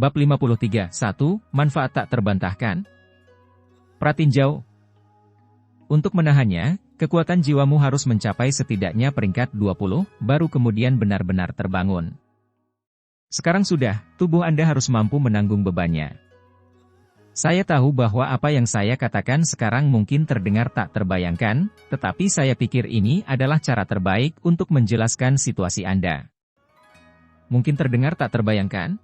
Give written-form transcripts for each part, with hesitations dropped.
Bab 53, 1. Manfaat tak terbantahkan. Pratinjau. Untuk menahannya, kekuatan jiwamu harus mencapai setidaknya peringkat 20, baru kemudian benar-benar terbangun. Sekarang sudah, tubuh Anda harus mampu menanggung bebannya. Saya tahu bahwa apa yang saya katakan sekarang mungkin terdengar tak terbayangkan, tetapi saya pikir ini adalah cara terbaik untuk menjelaskan situasi Anda. Mungkin terdengar tak terbayangkan?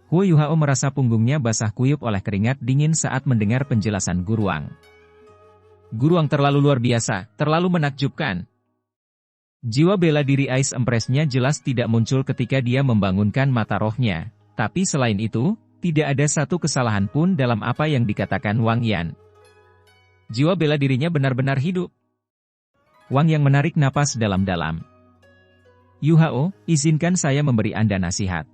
Huo Yuhao merasa punggungnya basah kuyup oleh keringat dingin saat mendengar penjelasan Guruang. Guruang terlalu luar biasa, terlalu menakjubkan. Jiwa bela diri Ice Empress-nya jelas tidak muncul ketika dia membangunkan mata rohnya, tapi selain itu, tidak ada satu kesalahan pun dalam apa yang dikatakan Wang Yan. Jiwa bela dirinya benar-benar hidup. Wang Yang menarik napas dalam-dalam. Yuhao, izinkan saya memberi Anda nasihat.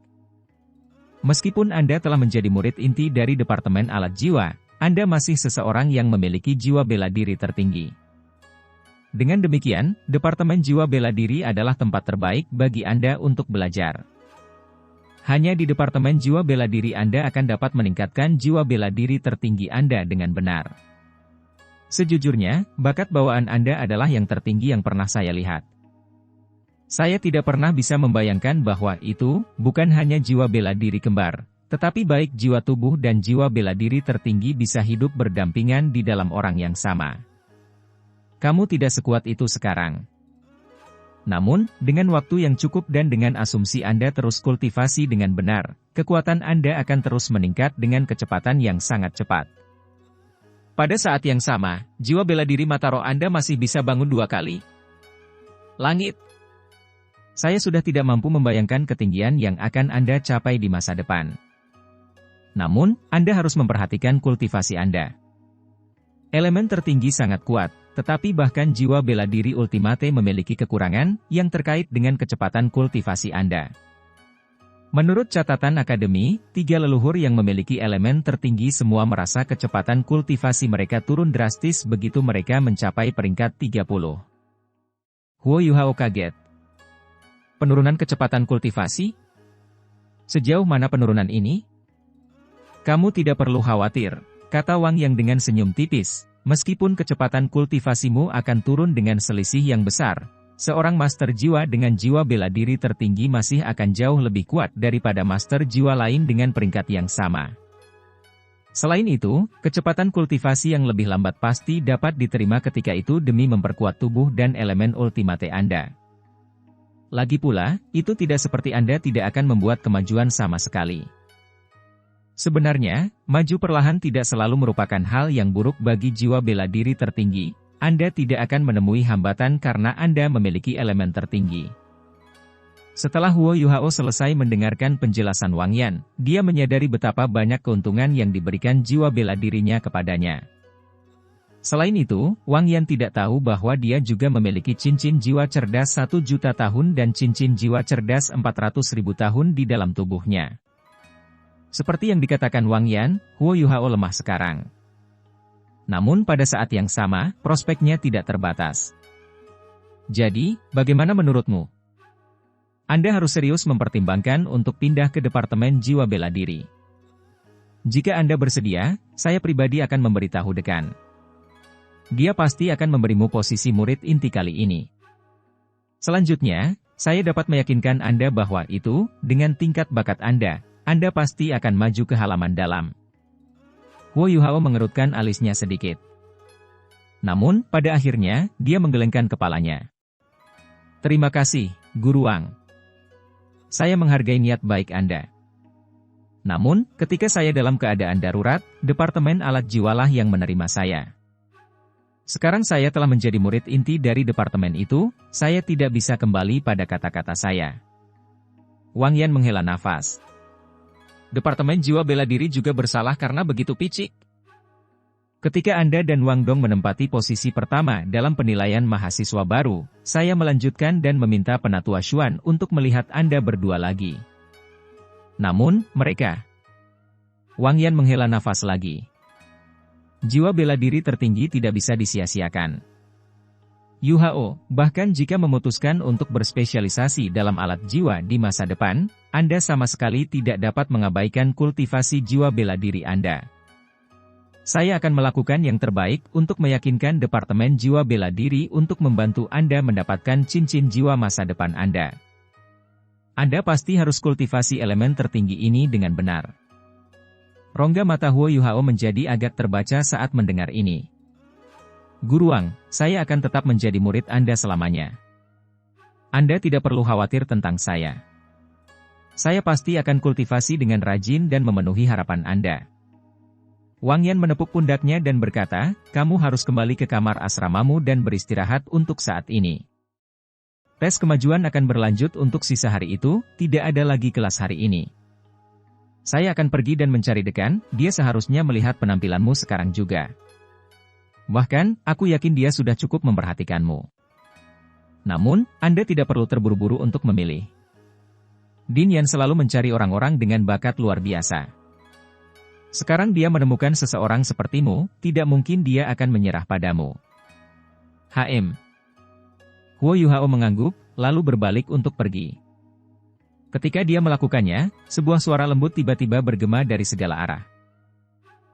Meskipun Anda telah menjadi murid inti dari Departemen Alat Jiwa, Anda masih seseorang yang memiliki jiwa bela diri tertinggi. Dengan demikian, Departemen Jiwa Bela Diri adalah tempat terbaik bagi Anda untuk belajar. Hanya di Departemen Jiwa Bela Diri Anda akan dapat meningkatkan jiwa bela diri tertinggi Anda dengan benar. Sejujurnya, bakat bawaan Anda adalah yang tertinggi yang pernah saya lihat. Saya tidak pernah bisa membayangkan bahwa itu bukan hanya jiwa bela diri kembar, tetapi baik jiwa tubuh dan jiwa bela diri tertinggi bisa hidup berdampingan di dalam orang yang sama. Kamu tidak sekuat itu sekarang. Namun, dengan waktu yang cukup dan dengan asumsi Anda terus kultivasi dengan benar, kekuatan Anda akan terus meningkat dengan kecepatan yang sangat cepat. Pada saat yang sama, jiwa bela diri mata roh Anda masih bisa bangun 2 kali. Langit. Saya sudah tidak mampu membayangkan ketinggian yang akan Anda capai di masa depan. Namun, Anda harus memperhatikan kultivasi Anda. Elemen tertinggi sangat kuat, tetapi bahkan jiwa bela diri ultimate memiliki kekurangan yang terkait dengan kecepatan kultivasi Anda. Menurut catatan akademi, 3 leluhur yang memiliki elemen tertinggi semua merasa kecepatan kultivasi mereka turun drastis begitu mereka mencapai peringkat 30. Huo Yuhao kaget. Penurunan kecepatan kultivasi? Sejauh mana penurunan ini? Kamu tidak perlu khawatir, kata Wang Yang dengan senyum tipis. Meskipun kecepatan kultivasimu akan turun dengan selisih yang besar, seorang master jiwa dengan jiwa bela diri tertinggi masih akan jauh lebih kuat daripada master jiwa lain dengan peringkat yang sama. Selain itu, kecepatan kultivasi yang lebih lambat pasti dapat diterima ketika itu demi memperkuat tubuh dan elemen ultimate Anda. Lagi pula, itu tidak seperti Anda tidak akan membuat kemajuan sama sekali. Sebenarnya, maju perlahan tidak selalu merupakan hal yang buruk bagi jiwa bela diri tertinggi. Anda tidak akan menemui hambatan karena Anda memiliki elemen tertinggi. Setelah Huo Yuhao selesai mendengarkan penjelasan Wang Yan, dia menyadari betapa banyak keuntungan yang diberikan jiwa bela dirinya kepadanya. Selain itu, Wang Yan tidak tahu bahwa dia juga memiliki cincin jiwa cerdas 1 juta tahun dan cincin jiwa cerdas 400.000 tahun di dalam tubuhnya. Seperti yang dikatakan Wang Yan, Huo Yuhao lemah sekarang. Namun pada saat yang sama, prospeknya tidak terbatas. Jadi, bagaimana menurutmu? Anda harus serius mempertimbangkan untuk pindah ke Departemen Jiwa Bela Diri. Jika Anda bersedia, saya pribadi akan memberitahu dekan. Dia pasti akan memberimu posisi murid inti kali ini. Selanjutnya, saya dapat meyakinkan Anda bahwa itu, dengan tingkat bakat Anda pasti akan maju ke halaman dalam. Huo Yuhao mengerutkan alisnya sedikit. Namun, pada akhirnya, dia menggelengkan kepalanya. Terima kasih, Guru Wang. Saya menghargai niat baik Anda. Namun, ketika saya dalam keadaan darurat, Departemen Alat Jiwalah yang menerima saya. Sekarang saya telah menjadi murid inti dari departemen itu, saya tidak bisa kembali pada kata-kata saya. Wang Yan menghela nafas. Departemen Jiwa Bela Diri juga bersalah karena begitu picik. Ketika Anda dan Wang Dong menempati posisi pertama dalam penilaian mahasiswa baru, saya melanjutkan dan meminta Penatua Xuan untuk melihat Anda berdua lagi. Namun, mereka... Wang Yan menghela nafas lagi. Jiwa bela diri tertinggi tidak bisa disia-siakan. Yuhao, bahkan jika memutuskan untuk berspesialisasi dalam alat jiwa di masa depan, Anda sama sekali tidak dapat mengabaikan kultivasi jiwa bela diri Anda. Saya akan melakukan yang terbaik untuk meyakinkan Departemen Jiwa Bela Diri untuk membantu Anda mendapatkan cincin jiwa masa depan Anda. Anda pasti harus kultivasi elemen tertinggi ini dengan benar. Rongga mata Huo Yuhao menjadi agak terbaca saat mendengar ini. Guru Wang, saya akan tetap menjadi murid Anda selamanya. Anda tidak perlu khawatir tentang saya. Saya pasti akan kultivasi dengan rajin dan memenuhi harapan Anda. Wang Yan menepuk pundaknya dan berkata, kamu harus kembali ke kamar asramamu dan beristirahat untuk saat ini. Tes kemajuan akan berlanjut untuk sisa hari itu, tidak ada lagi kelas hari ini. Saya akan pergi dan mencari dekan, dia seharusnya melihat penampilanmu sekarang juga. Bahkan, aku yakin dia sudah cukup memperhatikanmu. Namun, Anda tidak perlu terburu-buru untuk memilih. Din Yan selalu mencari orang-orang dengan bakat luar biasa. Sekarang dia menemukan seseorang sepertimu, tidak mungkin dia akan menyerah padamu. Huo Yuhao mengangguk, lalu berbalik untuk pergi. Ketika dia melakukannya, sebuah suara lembut tiba-tiba bergema dari segala arah.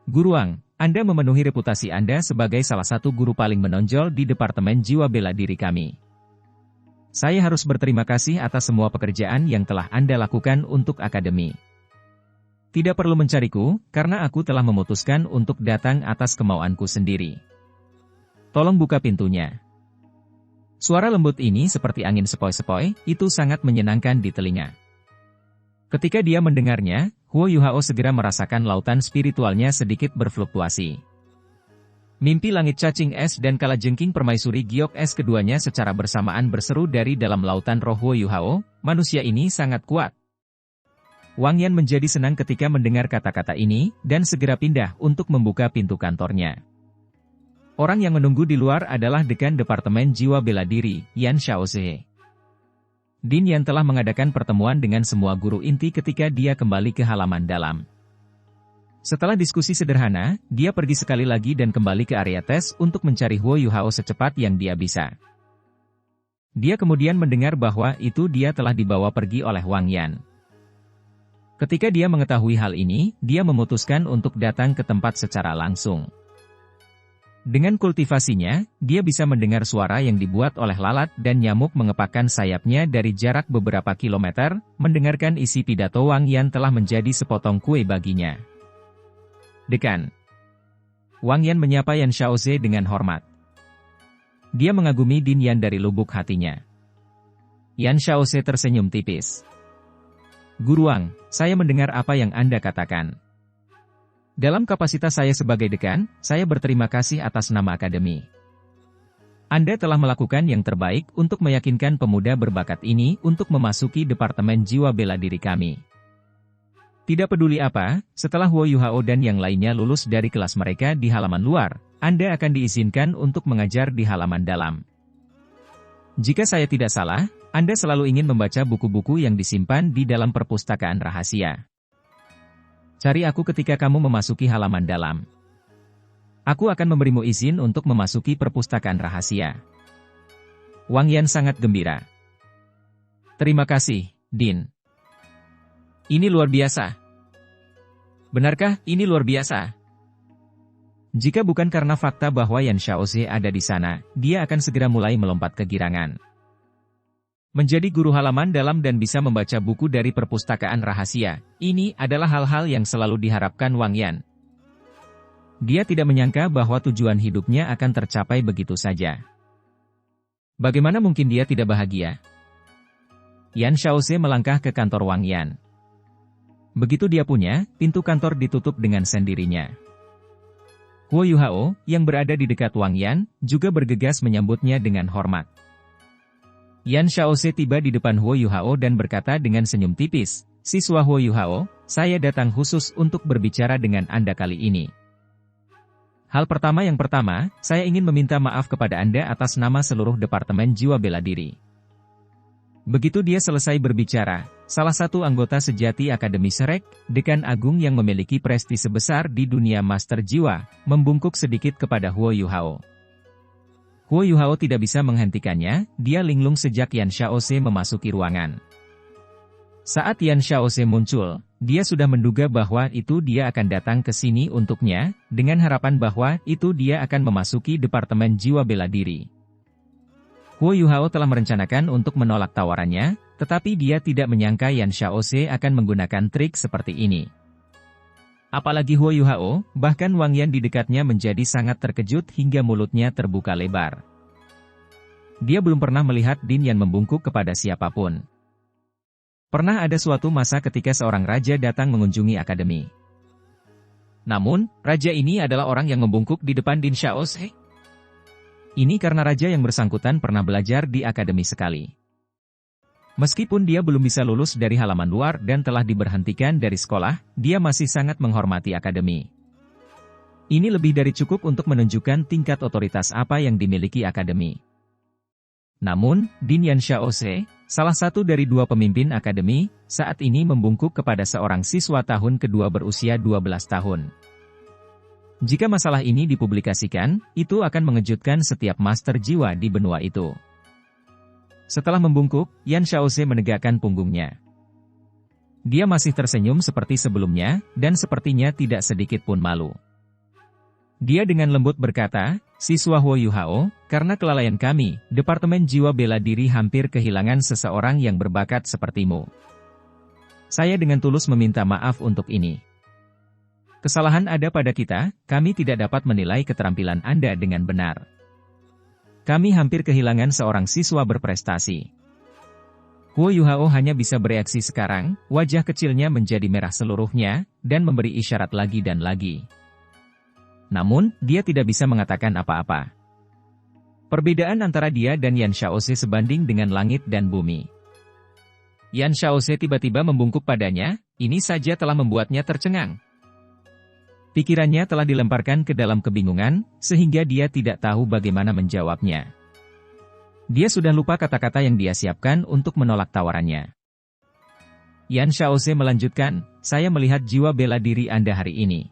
Guru Wang, Anda memenuhi reputasi Anda sebagai salah satu guru paling menonjol di Departemen Jiwa Bela Diri kami. Saya harus berterima kasih atas semua pekerjaan yang telah Anda lakukan untuk akademi. Tidak perlu mencariku, karena aku telah memutuskan untuk datang atas kemauanku sendiri. Tolong buka pintunya. Suara lembut ini seperti angin sepoi-sepoi, itu sangat menyenangkan di telinga. Ketika dia mendengarnya, Huo Yuhao segera merasakan lautan spiritualnya sedikit berfluktuasi. Mimpi langit cacing es dan kalajengking permaisuri giok es keduanya secara bersamaan berseru dari dalam lautan roh Huo Yuhao, manusia ini sangat kuat. Wang Yan menjadi senang ketika mendengar kata-kata ini, dan segera pindah untuk membuka pintu kantornya. Orang yang menunggu di luar adalah Dekan Departemen Jiwa Bela Diri, Yan Xiaoze. Din Yan telah mengadakan pertemuan dengan semua guru inti ketika dia kembali ke halaman dalam. Setelah diskusi sederhana, dia pergi sekali lagi dan kembali ke area tes untuk mencari Huo Yuhao secepat yang dia bisa. Dia kemudian mendengar bahwa itu dia telah dibawa pergi oleh Wang Yan. Ketika dia mengetahui hal ini, dia memutuskan untuk datang ke tempat secara langsung. Dengan kultivasinya, dia bisa mendengar suara yang dibuat oleh lalat dan nyamuk mengepakkan sayapnya dari jarak beberapa kilometer, mendengarkan isi pidato Wang Yan telah menjadi sepotong kue baginya. Dekan. Wang Yan menyapa Yan Xiaoze dengan hormat. Dia mengagumi Din Yan dari lubuk hatinya. Yan Xiaoze tersenyum tipis. Guru Wang, saya mendengar apa yang Anda katakan. Dalam kapasitas saya sebagai dekan, saya berterima kasih atas nama akademi. Anda telah melakukan yang terbaik untuk meyakinkan pemuda berbakat ini untuk memasuki Departemen Jiwa Bela Diri kami. Tidak peduli apa, setelah Huo Yuhao dan yang lainnya lulus dari kelas mereka di halaman luar, Anda akan diizinkan untuk mengajar di halaman dalam. Jika saya tidak salah, Anda selalu ingin membaca buku-buku yang disimpan di dalam perpustakaan rahasia. Cari aku ketika kamu memasuki halaman dalam. Aku akan memberimu izin untuk memasuki perpustakaan rahasia. Wang Yan sangat gembira. Terima kasih, Din. Ini luar biasa. Benarkah ini luar biasa? Jika bukan karena fakta bahwa Yan Xiaoze ada di sana, dia akan segera mulai melompat kegirangan. Menjadi guru halaman dalam dan bisa membaca buku dari perpustakaan rahasia, ini adalah hal-hal yang selalu diharapkan Wang Yan. Dia tidak menyangka bahwa tujuan hidupnya akan tercapai begitu saja. Bagaimana mungkin dia tidak bahagia? Yan Xiaoze melangkah ke kantor Wang Yan. Begitu dia punya, pintu kantor ditutup dengan sendirinya. Huo Yuhao, yang berada di dekat Wang Yan, juga bergegas menyambutnya dengan hormat. Yan Xiaoze tiba di depan Huo Yuhao dan berkata dengan senyum tipis, "Siswa Huo Yuhao, saya datang khusus untuk berbicara dengan Anda kali ini. Hal pertama yang pertama, saya ingin meminta maaf kepada Anda atas nama seluruh Departemen Jiwa Bela Diri." Begitu dia selesai berbicara, salah satu anggota sejati Akademi Shrek, Dekan Agung yang memiliki prestise besar di dunia Master Jiwa, membungkuk sedikit kepada Huo Yuhao. Huo Yuhao tidak bisa menghentikannya, dia linglung sejak Yan Xiaoze memasuki ruangan. Saat Yan Xiaoze muncul, dia sudah menduga bahwa itu dia akan datang ke sini untuknya, dengan harapan bahwa itu dia akan memasuki Departemen Jiwa Bela Diri. Huo Yuhao telah merencanakan untuk menolak tawarannya, tetapi dia tidak menyangka Yan Xiaoze akan menggunakan trik seperti ini. Apalagi Huo Yuhao, bahkan Wang Yan di dekatnya menjadi sangat terkejut hingga mulutnya terbuka lebar. Dia belum pernah melihat Din Yan membungkuk kepada siapapun. Pernah ada suatu masa ketika seorang raja datang mengunjungi akademi. Namun, raja ini adalah orang yang membungkuk di depan Din Xiaoze. Ini karena raja yang bersangkutan pernah belajar di akademi sekali. Meskipun dia belum bisa lulus dari halaman luar dan telah diberhentikan dari sekolah, dia masih sangat menghormati akademi. Ini lebih dari cukup untuk menunjukkan tingkat otoritas apa yang dimiliki akademi. Namun, Din Yan Xiaoze, salah satu dari dua pemimpin akademi, saat ini membungkuk kepada seorang siswa tahun kedua berusia 12 tahun. Jika masalah ini dipublikasikan, itu akan mengejutkan setiap master jiwa di benua itu. Setelah membungkuk, Yan Xiaoze menegakkan punggungnya. Dia masih tersenyum seperti sebelumnya, dan sepertinya tidak sedikit pun malu. Dia dengan lembut berkata, "Siswa Huo Yuhao, karena kelalaian kami, Departemen Jiwa Bela Diri hampir kehilangan seseorang yang berbakat sepertimu. Saya dengan tulus meminta maaf untuk ini. Kesalahan ada pada kita, kami tidak dapat menilai keterampilan Anda dengan benar. Kami hampir kehilangan seorang siswa berprestasi." Huo Yuhao hanya bisa bereaksi sekarang, wajah kecilnya menjadi merah seluruhnya, dan memberi isyarat lagi dan lagi. Namun, dia tidak bisa mengatakan apa-apa. Perbedaan antara dia dan Yan Xiaoze sebanding dengan langit dan bumi. Yan Xiaoze tiba-tiba membungkuk padanya, ini saja telah membuatnya tercengang. Pikirannya telah dilemparkan ke dalam kebingungan, sehingga dia tidak tahu bagaimana menjawabnya. Dia sudah lupa kata-kata yang dia siapkan untuk menolak tawarannya. Yan Xiaoze melanjutkan, "Saya melihat jiwa bela diri Anda hari ini.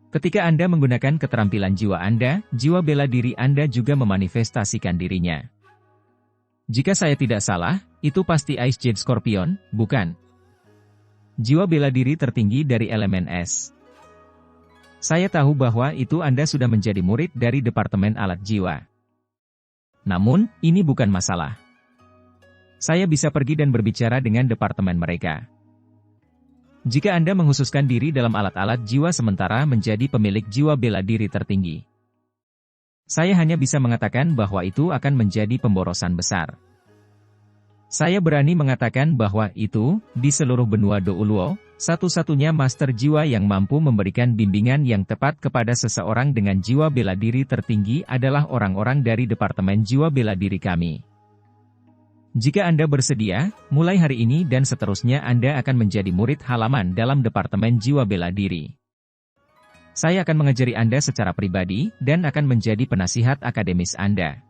Ketika Anda menggunakan keterampilan jiwa Anda, jiwa bela diri Anda juga memanifestasikan dirinya. Jika saya tidak salah, itu pasti Ice Jade Scorpion, bukan? Jiwa bela diri tertinggi dari elemen es. Saya tahu bahwa itu Anda sudah menjadi murid dari Departemen Alat Jiwa. Namun, ini bukan masalah. Saya bisa pergi dan berbicara dengan departemen mereka. Jika Anda menghususkan diri dalam alat-alat jiwa sementara menjadi pemilik jiwa bela diri tertinggi, saya hanya bisa mengatakan bahwa itu akan menjadi pemborosan besar. Saya berani mengatakan bahwa itu, di seluruh benua Douluo, satu-satunya master jiwa yang mampu memberikan bimbingan yang tepat kepada seseorang dengan jiwa bela diri tertinggi adalah orang-orang dari Departemen Jiwa Bela Diri kami. Jika Anda bersedia, mulai hari ini dan seterusnya Anda akan menjadi murid halaman dalam Departemen Jiwa Bela Diri. Saya akan mengajari Anda secara pribadi, dan akan menjadi penasihat akademis Anda.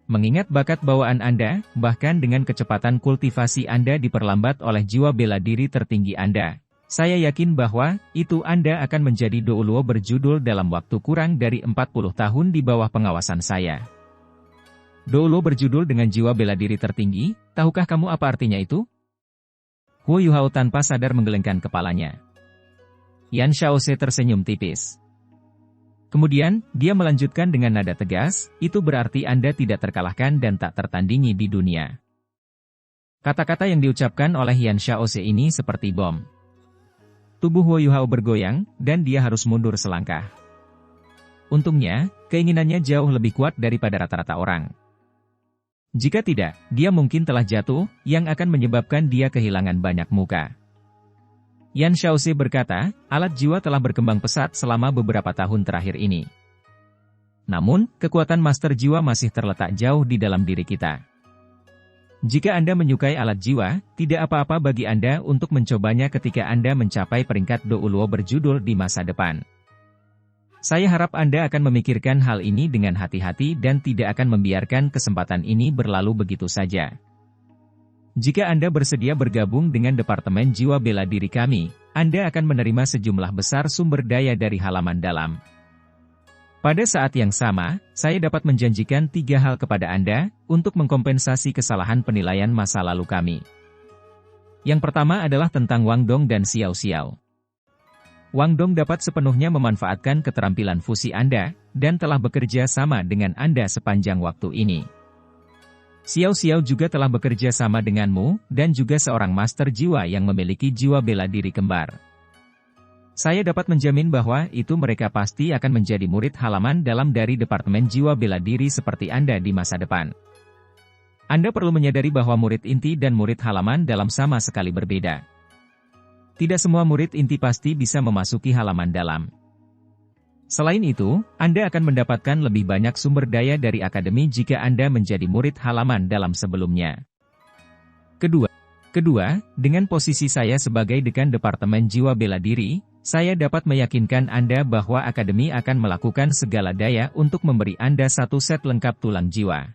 Mengingat bakat bawaan Anda, bahkan dengan kecepatan kultivasi Anda diperlambat oleh jiwa bela diri tertinggi Anda, saya yakin bahwa, itu Anda akan menjadi Douluo berjudul dalam waktu kurang dari 40 tahun di bawah pengawasan saya." Douluo berjudul dengan jiwa bela diri tertinggi, tahukah kamu apa artinya itu? Huo Yuhao tanpa sadar menggelengkan kepalanya. Yan Xiaoze tersenyum tipis. Kemudian, dia melanjutkan dengan nada tegas, "Itu berarti Anda tidak terkalahkan dan tak tertandingi di dunia." Kata-kata yang diucapkan oleh Yan Xiaoze ini seperti bom. Tubuh Huo Yuhao bergoyang, dan dia harus mundur selangkah. Untungnya, keinginannya jauh lebih kuat daripada rata-rata orang. Jika tidak, dia mungkin telah jatuh, yang akan menyebabkan dia kehilangan banyak muka. Yan Xiaoze berkata, "Alat jiwa telah berkembang pesat selama beberapa tahun terakhir ini. Namun, kekuatan master jiwa masih terletak jauh di dalam diri kita. Jika Anda menyukai alat jiwa, tidak apa-apa bagi Anda untuk mencobanya ketika Anda mencapai peringkat Douluo berjudul di masa depan. Saya harap Anda akan memikirkan hal ini dengan hati-hati dan tidak akan membiarkan kesempatan ini berlalu begitu saja. Jika Anda bersedia bergabung dengan Departemen Jiwa Bela Diri kami, Anda akan menerima sejumlah besar sumber daya dari halaman dalam. Pada saat yang sama, saya dapat menjanjikan 3 hal kepada Anda, untuk mengkompensasi kesalahan penilaian masa lalu kami. Yang pertama adalah tentang Wang Dong dan Xiao Xiao. Wang Dong dapat sepenuhnya memanfaatkan keterampilan fusi Anda, dan telah bekerja sama dengan Anda sepanjang waktu ini. Xiao Xiao juga telah bekerja sama denganmu, dan juga seorang master jiwa yang memiliki jiwa bela diri kembar. Saya dapat menjamin bahwa itu mereka pasti akan menjadi murid halaman dalam dari Departemen Jiwa Bela Diri seperti Anda di masa depan. Anda perlu menyadari bahwa murid inti dan murid halaman dalam sama sekali berbeda. Tidak semua murid inti pasti bisa memasuki halaman dalam. Selain itu, Anda akan mendapatkan lebih banyak sumber daya dari akademi jika Anda menjadi murid halaman dalam sebelumnya. Kedua, dengan posisi saya sebagai Dekan Departemen Jiwa Bela Diri, saya dapat meyakinkan Anda bahwa akademi akan melakukan segala daya untuk memberi Anda 1 set lengkap tulang jiwa.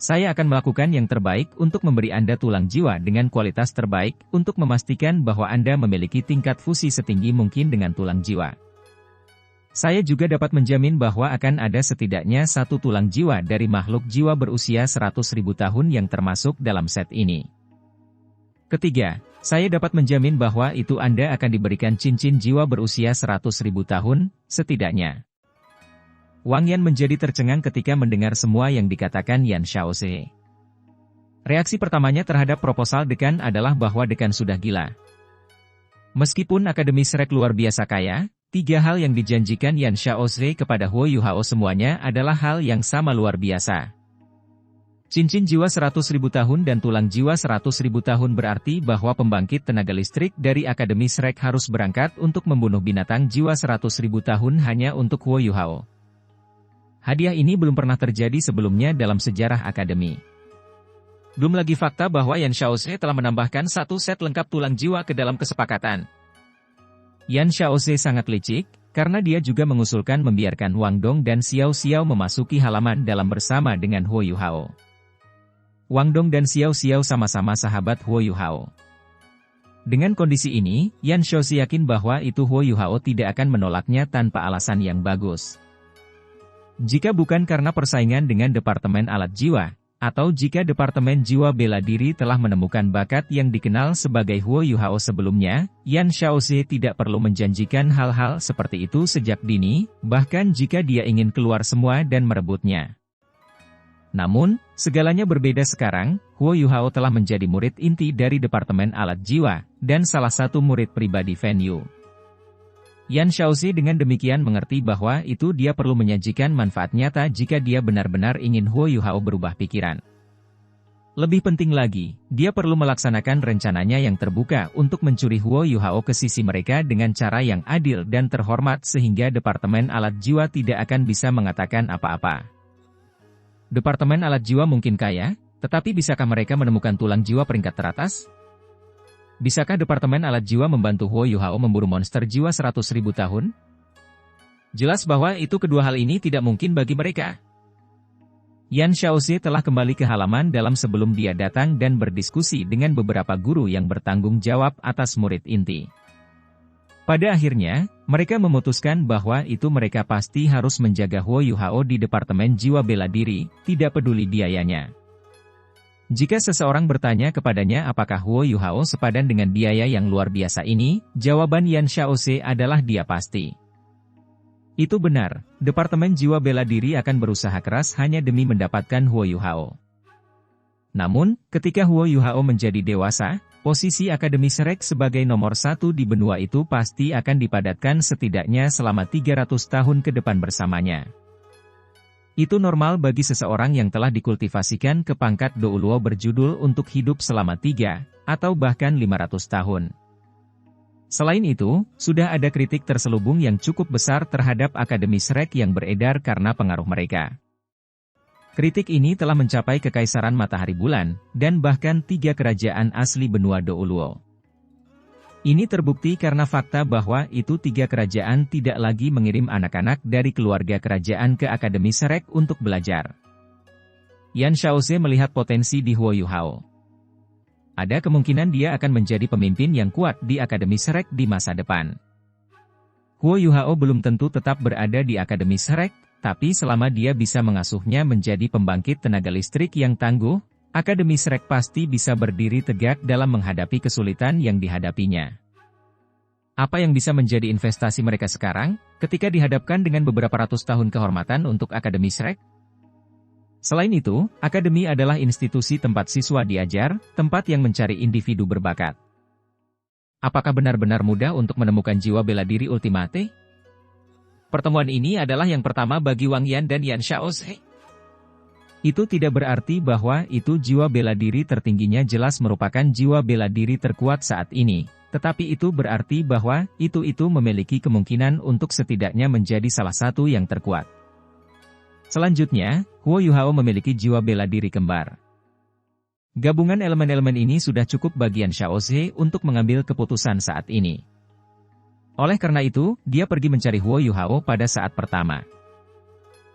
Saya akan melakukan yang terbaik untuk memberi Anda tulang jiwa dengan kualitas terbaik untuk memastikan bahwa Anda memiliki tingkat fusi setinggi mungkin dengan tulang jiwa. Saya juga dapat menjamin bahwa akan ada setidaknya 1 tulang jiwa dari makhluk jiwa berusia 100.000 tahun yang termasuk dalam set ini. Ketiga, saya dapat menjamin bahwa itu Anda akan diberikan cincin jiwa berusia 100.000 tahun, setidaknya. Wang Yan menjadi tercengang ketika mendengar semua yang dikatakan Yan Xiaoze. Reaksi pertamanya terhadap proposal dekan adalah bahwa dekan sudah gila. Meskipun Akademi Shrek luar biasa kaya, 3 hal yang dijanjikan Yan Xiaoze kepada Huo Yuhao semuanya adalah hal yang sama luar biasa. Cincin jiwa 100.000 tahun dan tulang jiwa 100.000 tahun berarti bahwa pembangkit tenaga listrik dari Akademi Shrek harus berangkat untuk membunuh binatang jiwa 100.000 tahun hanya untuk Huo Yuhao. Hadiah ini belum pernah terjadi sebelumnya dalam sejarah Akademi. Belum lagi fakta bahwa Yan Xiaoze telah menambahkan 1 set lengkap tulang jiwa ke dalam kesepakatan. Yan Xiaoze sangat licik, karena dia juga mengusulkan membiarkan Wang Dong dan Xiao Xiao memasuki halaman dalam bersama dengan Huo Yuhao. Wang Dong dan Xiao Xiao sama-sama sahabat Huo Yuhao. Dengan kondisi ini, Yan Xiaoze yakin bahwa itu Huo Yuhao tidak akan menolaknya tanpa alasan yang bagus. Jika bukan karena persaingan dengan Departemen Alat Jiwa, atau jika Departemen Jiwa Bela Diri telah menemukan bakat yang dikenal sebagai Huo Yuhao sebelumnya, Yan Xiaoze tidak perlu menjanjikan hal-hal seperti itu sejak dini, bahkan jika dia ingin keluar semua dan merebutnya. Namun, segalanya berbeda sekarang. Huo Yuhao telah menjadi murid inti dari Departemen Alat Jiwa, dan salah satu murid pribadi Fan Yu. Yan Xiaoze dengan demikian mengerti bahwa itu dia perlu menyajikan manfaat nyata jika dia benar-benar ingin Huo Yuhao berubah pikiran. Lebih penting lagi, dia perlu melaksanakan rencananya yang terbuka untuk mencuri Huo Yuhao ke sisi mereka dengan cara yang adil dan terhormat sehingga Departemen Alat Jiwa tidak akan bisa mengatakan apa-apa. Departemen Alat Jiwa mungkin kaya, tetapi bisakah mereka menemukan tulang jiwa peringkat teratas? Bisakah Departemen Alat Jiwa membantu Huo Yuhao memburu monster jiwa 100.000 tahun? Jelas bahwa itu kedua hal ini tidak mungkin bagi mereka. Yan Xiaoze telah kembali ke halaman dalam sebelum dia datang dan berdiskusi dengan beberapa guru yang bertanggung jawab atas murid inti. Pada akhirnya, mereka memutuskan bahwa itu mereka pasti harus menjaga Huo Yuhao di Departemen Jiwa Bela Diri, tidak peduli biayanya. Jika seseorang bertanya kepadanya apakah Huo Yuhao sepadan dengan biaya yang luar biasa ini, jawaban Yan Xiaoze adalah dia pasti. Itu benar, Departemen Jiwa Bela Diri akan berusaha keras hanya demi mendapatkan Huo Yuhao. Namun, ketika Huo Yuhao menjadi dewasa, posisi Akademi Shrek sebagai nomor 1 di benua itu pasti akan dipadatkan setidaknya selama 300 tahun ke depan bersamanya. Itu normal bagi seseorang yang telah dikultivasikan ke pangkat Douluo berjudul untuk hidup selama 3, atau bahkan 500 tahun. Selain itu, sudah ada kritik terselubung yang cukup besar terhadap Akademi Shrek yang beredar karena pengaruh mereka. Kritik ini telah mencapai Kekaisaran Matahari Bulan, dan bahkan 3 kerajaan asli benua Douluo. Ini terbukti karena fakta bahwa itu 3 kerajaan tidak lagi mengirim anak-anak dari keluarga kerajaan ke Akademi Shrek untuk belajar. Yan Xiaoze melihat potensi di Huo Yuhao. Ada kemungkinan dia akan menjadi pemimpin yang kuat di Akademi Shrek di masa depan. Huo Yuhao belum tentu tetap berada di Akademi Shrek, tapi selama dia bisa mengasuhnya menjadi pembangkit tenaga listrik yang tangguh, Akademi Shrek pasti bisa berdiri tegak dalam menghadapi kesulitan yang dihadapinya. Apa yang bisa menjadi investasi mereka sekarang, ketika dihadapkan dengan beberapa ratus tahun kehormatan untuk Akademi Shrek? Selain itu, Akademi adalah institusi tempat siswa diajar, tempat yang mencari individu berbakat. Apakah benar-benar mudah untuk menemukan jiwa bela diri ultimate? Pertemuan ini adalah yang pertama bagi Wang Yan dan Yan Xiaoze. Itu tidak berarti bahwa itu jiwa bela diri tertingginya jelas merupakan jiwa bela diri terkuat saat ini, tetapi itu berarti bahwa itu memiliki kemungkinan untuk setidaknya menjadi salah satu yang terkuat. Selanjutnya, Huo Yuhao memiliki jiwa bela diri kembar. Gabungan elemen-elemen ini sudah cukup bagi Yan Xiaoze untuk mengambil keputusan saat ini. Oleh karena itu, dia pergi mencari Huo Yuhao pada saat pertama.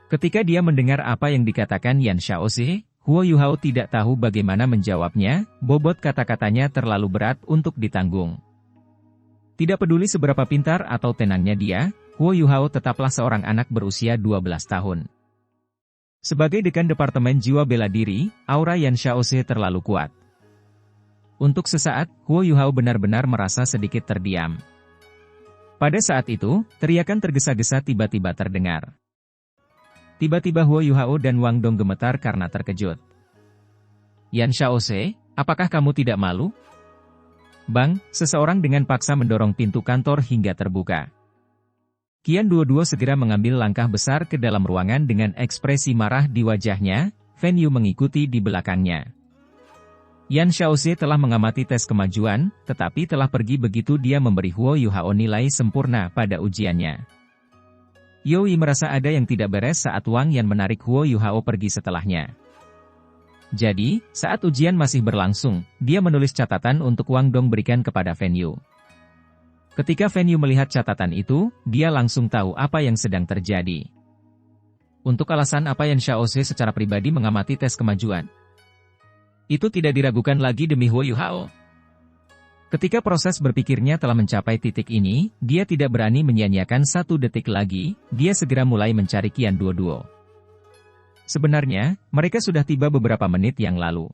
Ketika dia mendengar apa yang dikatakan Yan Xiaoze, Huo Yuhao tidak tahu bagaimana menjawabnya, bobot kata-katanya terlalu berat untuk ditanggung. Tidak peduli seberapa pintar atau tenangnya dia, Huo Yuhao tetaplah seorang anak berusia 12 tahun. Sebagai dekan Departemen Jiwa Bela Diri, aura Yan Xiaoze terlalu kuat. Untuk sesaat, Huo Yuhao benar-benar merasa sedikit terdiam. Pada saat itu, teriakan tergesa-gesa tiba-tiba terdengar. Tiba-tiba Huo Yuhao dan Wang Dong gemetar karena terkejut. Yan Xiaoze, apakah kamu tidak malu? Bang, seseorang dengan paksa mendorong pintu kantor hingga terbuka. Qian Duoduo segera mengambil langkah besar ke dalam ruangan dengan ekspresi marah di wajahnya, Fan Yu mengikuti di belakangnya. Yan Xiaoze telah mengamati tes kemajuan, tetapi telah pergi begitu dia memberi Huo Yuhao nilai sempurna pada ujiannya. Yoi merasa ada yang tidak beres saat Wang Yan menarik Huo Yuhao pergi setelahnya. Jadi, saat ujian masih berlangsung, dia menulis catatan untuk Wang Dong berikan kepada Fan Yu. Ketika Fan Yu melihat catatan itu, dia langsung tahu apa yang sedang terjadi. Untuk alasan apa Yan Xiaoze secara pribadi mengamati tes kemajuan. Itu tidak diragukan lagi demi Huo Yuhao. Ketika proses berpikirnya telah mencapai titik ini, dia tidak berani menyia-nyiakan 1 detik lagi, dia segera mulai mencari Qian Duoduo. Sebenarnya, mereka sudah tiba beberapa menit yang lalu.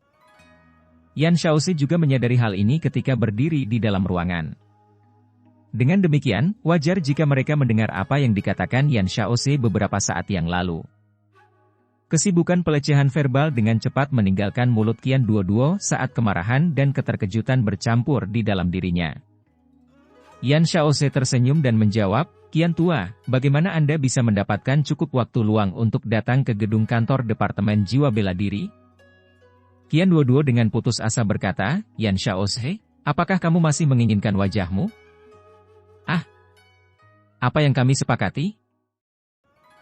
Yan Xiaoze juga menyadari hal ini ketika berdiri di dalam ruangan. Dengan demikian, wajar jika mereka mendengar apa yang dikatakan Yan Xiaoze beberapa saat yang lalu. Kesibukan pelecehan verbal dengan cepat meninggalkan mulut Qian Duoduo saat kemarahan dan keterkejutan bercampur di dalam dirinya. Yan Xiaoze tersenyum dan menjawab, Qian Tua, bagaimana Anda bisa mendapatkan cukup waktu luang untuk datang ke gedung kantor Departemen Jiwa Bela Diri? Qian Duoduo dengan putus asa berkata, Yan Xiaoze, apakah kamu masih menginginkan wajahmu? Apa yang kami sepakati?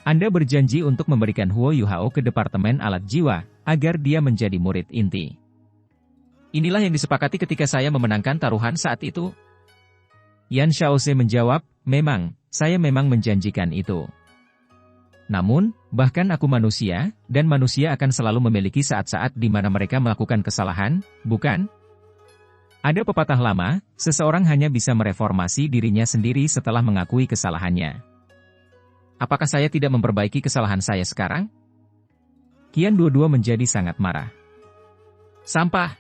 Anda berjanji untuk memberikan Huo Yuhao ke Departemen Alat Jiwa, agar dia menjadi murid inti. Inilah yang disepakati ketika saya memenangkan taruhan saat itu. Yan Xiaoze menjawab, memang, saya memang menjanjikan itu. Namun, bahkan aku manusia, dan manusia akan selalu memiliki saat-saat di mana mereka melakukan kesalahan, bukan? Ada pepatah lama, seseorang hanya bisa mereformasi dirinya sendiri setelah mengakui kesalahannya. Apakah saya tidak memperbaiki kesalahan saya sekarang? Qian Duoduo menjadi sangat marah. Sampah!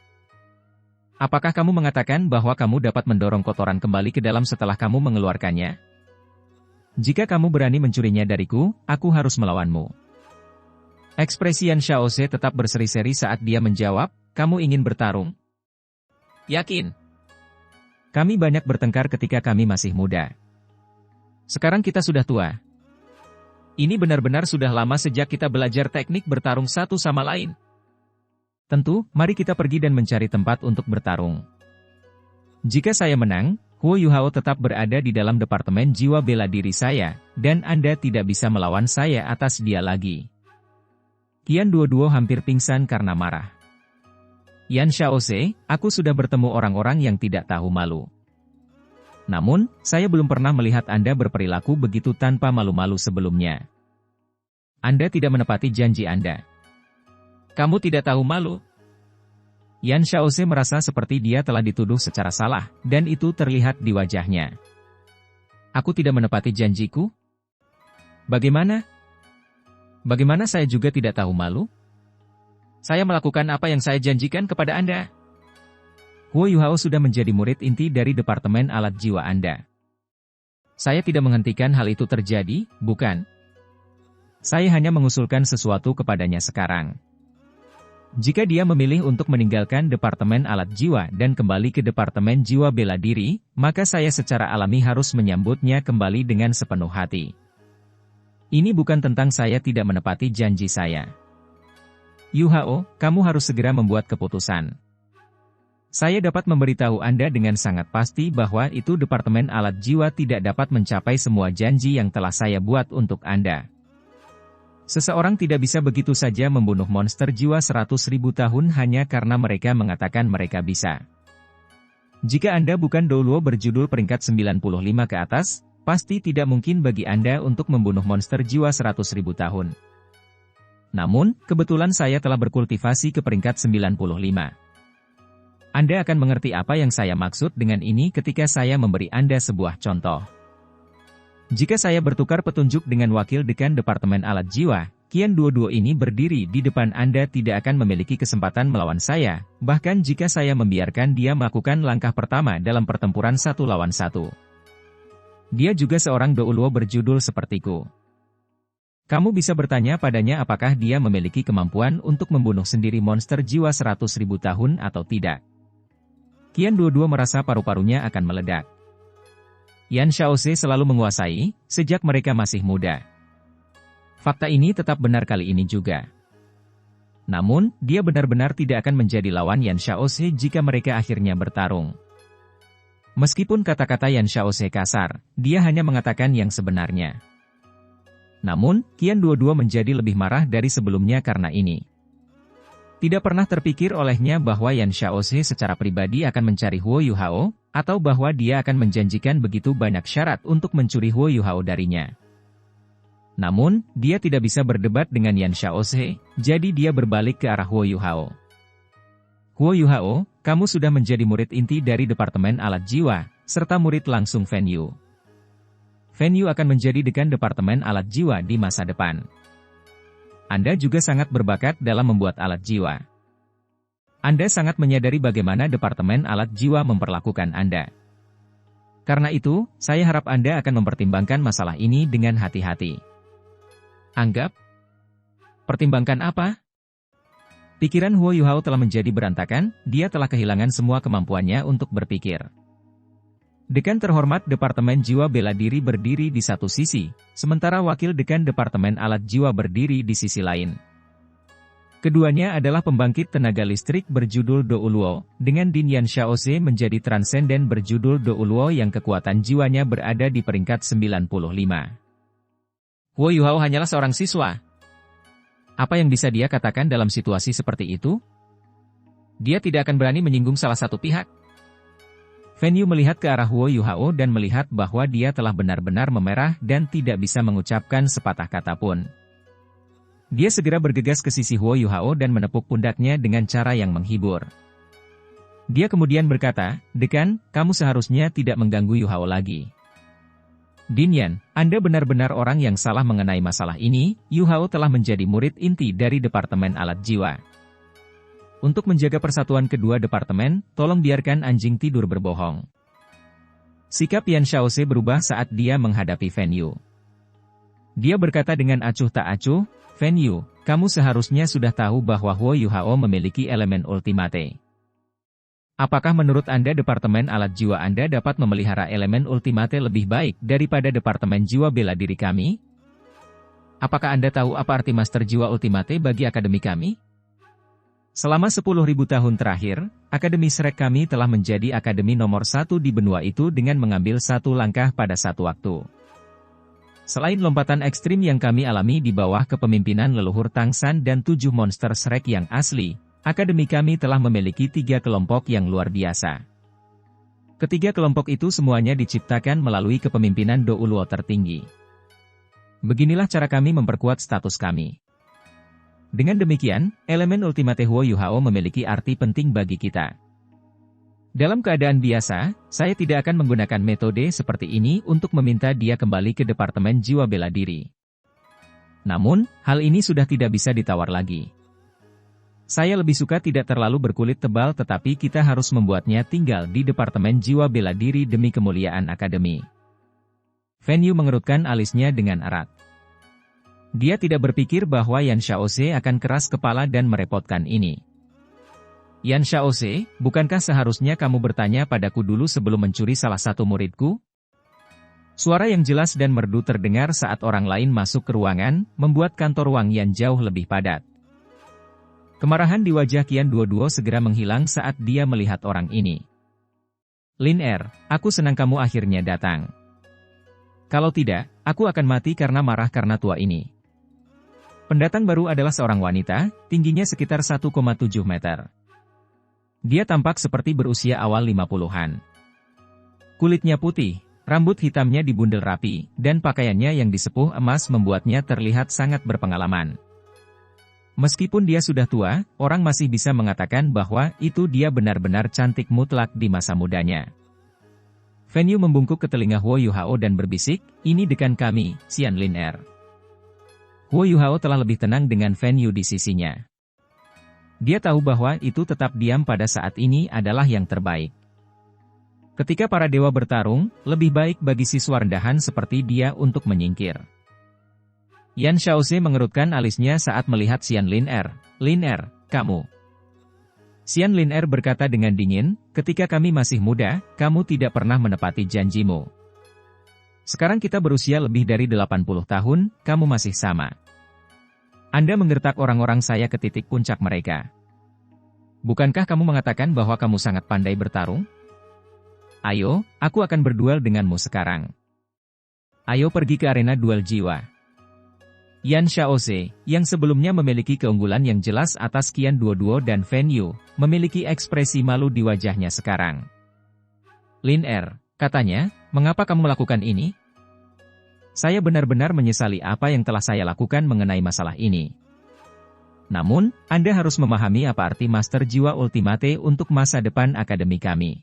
Apakah kamu mengatakan bahwa kamu dapat mendorong kotoran kembali ke dalam setelah kamu mengeluarkannya? Jika kamu berani mencurinya dariku, aku harus melawanmu. Ekspresi Yan Xiaoze tetap berseri-seri saat dia menjawab, kamu ingin bertarung? Yakin. Kami banyak bertengkar ketika kami masih muda. Sekarang kita sudah tua. Ini benar-benar sudah lama sejak kita belajar teknik bertarung satu sama lain. Tentu, mari kita pergi dan mencari tempat untuk bertarung. Jika saya menang, Huo Yuhao tetap berada di dalam Departemen Jiwa Bela Diri saya, dan Anda tidak bisa melawan saya atas dia lagi. Qian Duoduo hampir pingsan karena marah. Yan Xiaoze, aku sudah bertemu orang-orang yang tidak tahu malu. Namun, saya belum pernah melihat Anda berperilaku begitu tanpa malu-malu sebelumnya. Anda tidak menepati janji Anda. Kamu tidak tahu malu. Yan Xiaoze merasa seperti dia telah dituduh secara salah, dan itu terlihat di wajahnya. Aku tidak menepati janjiku? Bagaimana? Bagaimana saya juga tidak tahu malu? Saya melakukan apa yang saya janjikan kepada Anda. Huo Yuhao sudah menjadi murid inti dari Departemen Alat Jiwa Anda. Saya tidak menghentikan hal itu terjadi, bukan? Saya hanya mengusulkan sesuatu kepadanya sekarang. Jika dia memilih untuk meninggalkan Departemen Alat Jiwa dan kembali ke Departemen Jiwa Bela Diri, maka saya secara alami harus menyambutnya kembali dengan sepenuh hati. Ini bukan tentang saya tidak menepati janji saya. Yuhao, kamu harus segera membuat keputusan. Saya dapat memberitahu Anda dengan sangat pasti bahwa itu Departemen Alat Jiwa tidak dapat mencapai semua janji yang telah saya buat untuk Anda. Seseorang tidak bisa begitu saja membunuh monster jiwa 100.000 tahun hanya karena mereka mengatakan mereka bisa. Jika Anda bukan Douluo berjudul peringkat 95 ke atas, pasti tidak mungkin bagi Anda untuk membunuh monster jiwa 100.000 tahun. Namun, kebetulan saya telah berkultivasi ke peringkat 95. Anda akan mengerti apa yang saya maksud dengan ini ketika saya memberi Anda sebuah contoh. Jika saya bertukar petunjuk dengan wakil dekan Departemen Alat Jiwa, Qian Duoduo ini berdiri di depan Anda tidak akan memiliki kesempatan melawan saya, bahkan jika saya membiarkan dia melakukan langkah pertama dalam pertempuran 1 lawan 1. Dia juga seorang Douluo berjudul sepertiku. Kamu bisa bertanya padanya apakah dia memiliki kemampuan untuk membunuh sendiri monster jiwa 100.000 tahun atau tidak. Qian Duoduo merasa paru-parunya akan meledak. Yan Xiaoze selalu menguasai, sejak mereka masih muda. Fakta ini tetap benar kali ini juga. Namun, dia benar-benar tidak akan menjadi lawan Yan Xiaoze jika mereka akhirnya bertarung. Meskipun kata-kata Yan Xiaoze kasar, dia hanya mengatakan yang sebenarnya. Namun, Qian Duoduo menjadi lebih marah dari sebelumnya karena ini. Tidak pernah terpikir olehnya bahwa Yan Xiaoze secara pribadi akan mencari Huo Yuhao, atau bahwa dia akan menjanjikan begitu banyak syarat untuk mencuri Huo Yuhao darinya. Namun, dia tidak bisa berdebat dengan Yan Xiaoze, jadi dia berbalik ke arah Huo Yuhao. Huo Yuhao, kamu sudah menjadi murid inti dari Departemen Alat Jiwa, serta murid langsung Fen Yu. Fen Yu akan menjadi dekan Departemen Alat Jiwa di masa depan. Anda juga sangat berbakat dalam membuat alat jiwa. Anda sangat menyadari bagaimana Departemen Alat Jiwa memperlakukan Anda. Karena itu, saya harap Anda akan mempertimbangkan masalah ini dengan hati-hati. Anggap? Pertimbangkan apa? Pikiran Huo Yuhao telah menjadi berantakan, dia telah kehilangan semua kemampuannya untuk berpikir. Dekan terhormat Departemen Jiwa Bela Diri berdiri di satu sisi, sementara wakil dekan Departemen Alat Jiwa berdiri di sisi lain. Keduanya adalah pembangkit tenaga listrik berjudul Douluo, dengan Din Yan Xiaoze menjadi transenden berjudul Douluo yang kekuatan jiwanya berada di peringkat 95. Huo Yuhao hanyalah seorang siswa. Apa yang bisa dia katakan dalam situasi seperti itu? Dia tidak akan berani menyinggung salah satu pihak. Fen Yu melihat ke arah Huo Yuhao dan melihat bahwa dia telah benar-benar memerah dan tidak bisa mengucapkan sepatah kata pun. Dia segera bergegas ke sisi Huo Yuhao dan menepuk pundaknya dengan cara yang menghibur. Dia kemudian berkata, "Dekan, kamu seharusnya tidak mengganggu Yuhao lagi." Din Yan, Anda benar-benar orang yang salah mengenai masalah ini. Yuhao telah menjadi murid inti dari Departemen Alat Jiwa. Untuk menjaga persatuan kedua departemen, tolong biarkan anjing tidur berbohong. Sikap Yan Xiaoze berubah saat dia menghadapi Fen Yu. Dia berkata dengan acuh tak acuh, "Fen Yu, kamu seharusnya sudah tahu bahwa Huo Yuhao memiliki elemen ultimate. Apakah menurut Anda Departemen Alat Jiwa Anda dapat memelihara elemen ultimate lebih baik daripada Departemen Jiwa Bela Diri kami? Apakah Anda tahu apa arti Master Jiwa Ultimate bagi akademi kami? Selama 10.000 tahun terakhir, Akademi Shrek kami telah menjadi akademi nomor 1 di benua itu dengan mengambil satu langkah pada satu waktu. Selain lompatan ekstrim yang kami alami di bawah kepemimpinan leluhur Tang San dan 7 monster Shrek yang asli, akademi kami telah memiliki 3 kelompok yang luar biasa. Ketiga kelompok itu semuanya diciptakan melalui kepemimpinan Douluo tertinggi. Beginilah cara kami memperkuat status kami. Dengan demikian, elemen ultimate Huo Yuhao memiliki arti penting bagi kita. Dalam keadaan biasa, saya tidak akan menggunakan metode seperti ini untuk meminta dia kembali ke Departemen Jiwa Bela Diri. Namun, hal ini sudah tidak bisa ditawar lagi. Saya lebih suka tidak terlalu berkulit tebal tetapi kita harus membuatnya tinggal di Departemen Jiwa Bela Diri demi kemuliaan Akademi. Fen Yu mengerutkan alisnya dengan erat. Dia tidak berpikir bahwa Yan Xiaoze akan keras kepala dan merepotkan ini. Yan Xiaoze, bukankah seharusnya kamu bertanya padaku dulu sebelum mencuri salah satu muridku? Suara yang jelas dan merdu terdengar saat orang lain masuk ke ruangan, membuat kantor Wang Yan jauh lebih padat. Kemarahan di wajah Qian Duoduo segera menghilang saat dia melihat orang ini. Lin Er, aku senang kamu akhirnya datang. Kalau tidak, aku akan mati karena marah karena tua ini. Pendatang baru adalah seorang wanita, tingginya sekitar 1,7 meter. Dia tampak seperti berusia awal 50-an. Kulitnya putih, rambut hitamnya dibundel rapi, dan pakaiannya yang disepuh emas membuatnya terlihat sangat berpengalaman. Meskipun dia sudah tua, orang masih bisa mengatakan bahwa itu dia benar-benar cantik mutlak di masa mudanya. Fen Yu membungkuk ke telinga Huo Yuhao dan berbisik, ini dekan kami, Xian Lin Er. Huo Yuhao telah lebih tenang dengan Fen Yu di sisinya. Dia tahu bahwa itu tetap diam pada saat ini adalah yang terbaik. Ketika para dewa bertarung, lebih baik bagi siswa rendahan seperti dia untuk menyingkir. Yan Xiaoze mengerutkan alisnya saat melihat Xian Lin Er. Lin Er, kamu. Xian Lin Er berkata dengan dingin, ketika kami masih muda, kamu tidak pernah menepati janjimu. Sekarang kita berusia lebih dari 80 tahun, kamu masih sama. Anda menggertak orang-orang saya ke titik puncak mereka. Bukankah kamu mengatakan bahwa kamu sangat pandai bertarung? Ayo, aku akan berduel denganmu sekarang. Ayo pergi ke arena duel jiwa. Yan Xiaoze, yang sebelumnya memiliki keunggulan yang jelas atas Qian Duoduo dan Fen Yu, memiliki ekspresi malu di wajahnya sekarang. Lin Er, katanya, mengapa kamu melakukan ini? Saya benar-benar menyesali apa yang telah saya lakukan mengenai masalah ini. Namun, Anda harus memahami apa arti Master Jiwa Ultimate untuk masa depan akademi kami.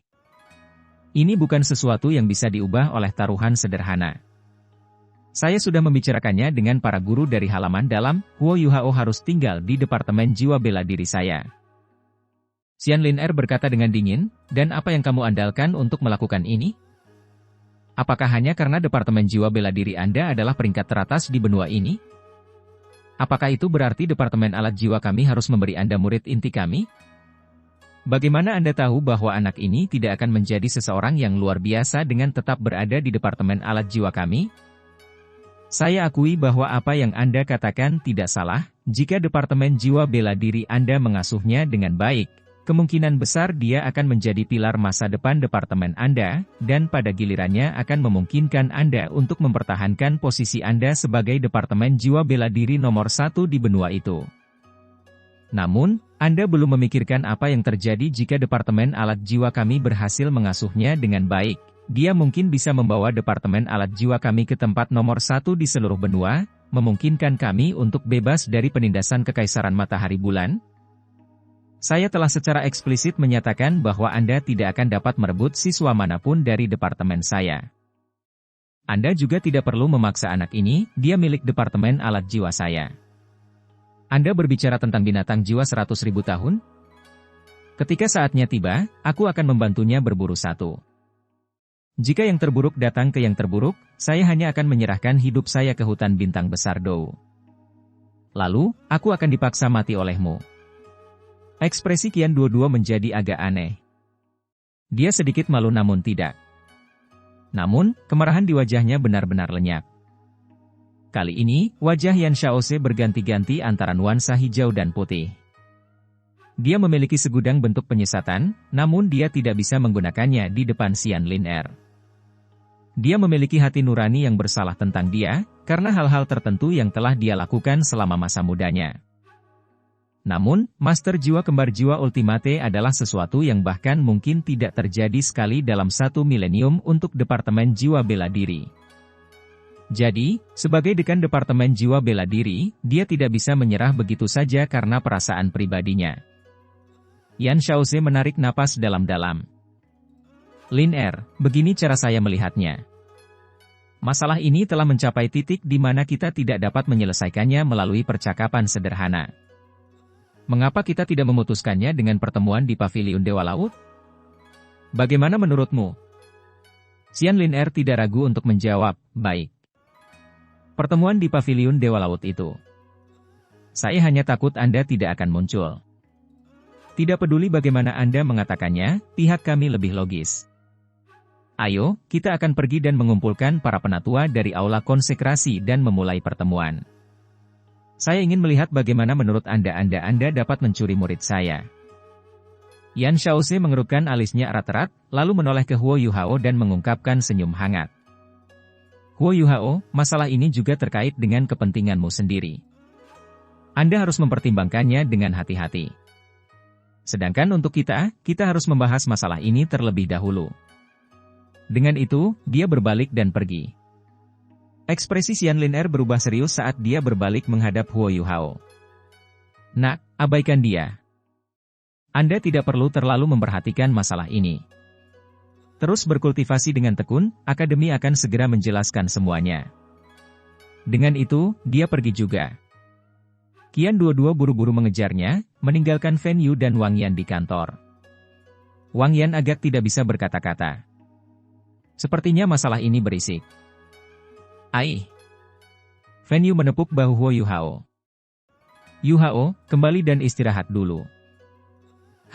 Ini bukan sesuatu yang bisa diubah oleh taruhan sederhana. Saya sudah membicarakannya dengan para guru dari halaman dalam, Huo Yuhao harus tinggal di Departemen Jiwa Bela Diri saya. Xian Lin Er berkata dengan dingin, dan apa yang kamu andalkan untuk melakukan ini? Apakah hanya karena Departemen Jiwa Bela Diri Anda adalah peringkat teratas di benua ini? Apakah itu berarti Departemen Alat Jiwa kami harus memberi Anda murid inti kami? Bagaimana Anda tahu bahwa anak ini tidak akan menjadi seseorang yang luar biasa dengan tetap berada di Departemen Alat Jiwa kami? Saya akui bahwa apa yang Anda katakan tidak salah, jika Departemen Jiwa Bela Diri Anda mengasuhnya dengan baik, kemungkinan besar dia akan menjadi pilar masa depan departemen Anda, dan pada gilirannya akan memungkinkan Anda untuk mempertahankan posisi Anda sebagai Departemen Jiwa Bela Diri nomor 1 di benua itu. Namun, Anda belum memikirkan apa yang terjadi jika Departemen Alat Jiwa kami berhasil mengasuhnya dengan baik. Dia mungkin bisa membawa Departemen Alat Jiwa kami ke tempat nomor 1 di seluruh benua, memungkinkan kami untuk bebas dari penindasan Kekaisaran Matahari Bulan. Saya telah secara eksplisit menyatakan bahwa Anda tidak akan dapat merebut siswa manapun dari departemen saya. Anda juga tidak perlu memaksa anak ini, dia milik Departemen Alat Jiwa saya. Anda berbicara tentang binatang jiwa 100.000 tahun? Ketika saatnya tiba, aku akan membantunya berburu satu. Jika yang terburuk datang ke yang terburuk, saya hanya akan menyerahkan hidup saya ke hutan bintang besar Dou. Lalu, aku akan dipaksa mati olehmu. Ekspresi Qian Duoduo menjadi agak aneh. Dia sedikit malu namun tidak. Namun, kemarahan di wajahnya benar-benar lenyap. Kali ini, wajah Yan Xiaoze berganti-ganti antara nuansa hijau dan putih. Dia memiliki segudang bentuk penyesatan, namun dia tidak bisa menggunakannya di depan Xian Lin Er. Dia memiliki hati nurani yang bersalah tentang dia, karena hal-hal tertentu yang telah dia lakukan selama masa mudanya. Namun, Master Jiwa Kembar Jiwa Ultimate adalah sesuatu yang bahkan mungkin tidak terjadi sekali dalam 1 milenium untuk Departemen Jiwa Bela Diri. Jadi, sebagai dekan Departemen Jiwa Bela Diri, dia tidak bisa menyerah begitu saja karena perasaan pribadinya. Yan Xiaoze menarik napas dalam-dalam. Lin Er, begini cara saya melihatnya. Masalah ini telah mencapai titik di mana kita tidak dapat menyelesaikannya melalui percakapan sederhana. Mengapa kita tidak memutuskannya dengan pertemuan di Paviliun Dewa Laut? Bagaimana menurutmu? Xian Lin Er tidak ragu untuk menjawab, baik. Pertemuan di Paviliun Dewa Laut itu. Saya hanya takut Anda tidak akan muncul. Tidak peduli bagaimana Anda mengatakannya, pihak kami lebih logis. Ayo, kita akan pergi dan mengumpulkan para penatua dari aula konsekrasi dan memulai pertemuan. Saya ingin melihat bagaimana menurut Anda dapat mencuri murid saya. Yan Xiaoze mengerutkan alisnya erat-erat, lalu menoleh ke Huo Yuhao dan mengungkapkan senyum hangat. Huo Yuhao, masalah ini juga terkait dengan kepentinganmu sendiri. Anda harus mempertimbangkannya dengan hati-hati. Sedangkan untuk kita harus membahas masalah ini terlebih dahulu. Dengan itu, dia berbalik dan pergi. Ekspresi Xian Lin Er berubah serius saat dia berbalik menghadap Huo Yuhao. Nak, abaikan dia. Anda tidak perlu terlalu memperhatikan masalah ini. Terus berkultivasi dengan tekun, akademi akan segera menjelaskan semuanya. Dengan itu, dia pergi juga. Qian dua-dua buru-buru mengejarnya, meninggalkan Fan Yu dan Wang Yan di kantor. Wang Yan agak tidak bisa berkata-kata. Sepertinya masalah ini berisik. Ai. Fan Yu menepuk bahu Huo Yuhao. Yuhao, kembali dan istirahat dulu.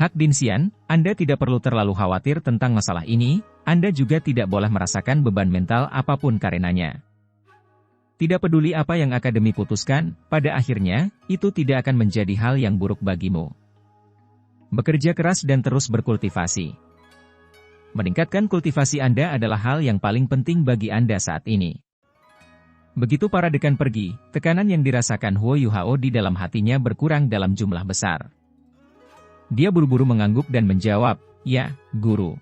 Hak Din Xian, Anda tidak perlu terlalu khawatir tentang masalah ini, Anda juga tidak boleh merasakan beban mental apapun karenanya. Tidak peduli apa yang akademi putuskan, pada akhirnya, itu tidak akan menjadi hal yang buruk bagimu. Bekerja keras dan terus berkultivasi. Meningkatkan kultivasi Anda adalah hal yang paling penting bagi Anda saat ini. Begitu para dekan pergi, tekanan yang dirasakan Huo Yuhao di dalam hatinya berkurang dalam jumlah besar. Dia buru-buru mengangguk dan menjawab, ya, guru.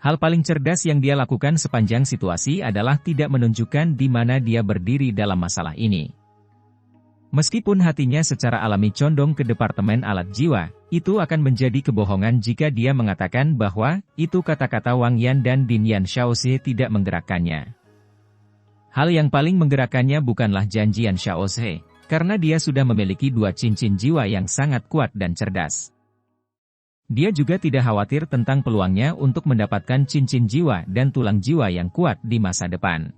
Hal paling cerdas yang dia lakukan sepanjang situasi adalah tidak menunjukkan di mana dia berdiri dalam masalah ini. Meskipun hatinya secara alami condong ke Departemen Alat Jiwa, itu akan menjadi kebohongan jika dia mengatakan bahwa itu kata-kata Wang Yan dan Din Yan Xiaoze tidak menggerakkannya. Hal yang paling menggerakkannya bukanlah janjian Xiaoze, karena dia sudah memiliki dua cincin jiwa yang sangat kuat dan cerdas. Dia juga tidak khawatir tentang peluangnya untuk mendapatkan cincin jiwa dan tulang jiwa yang kuat di masa depan.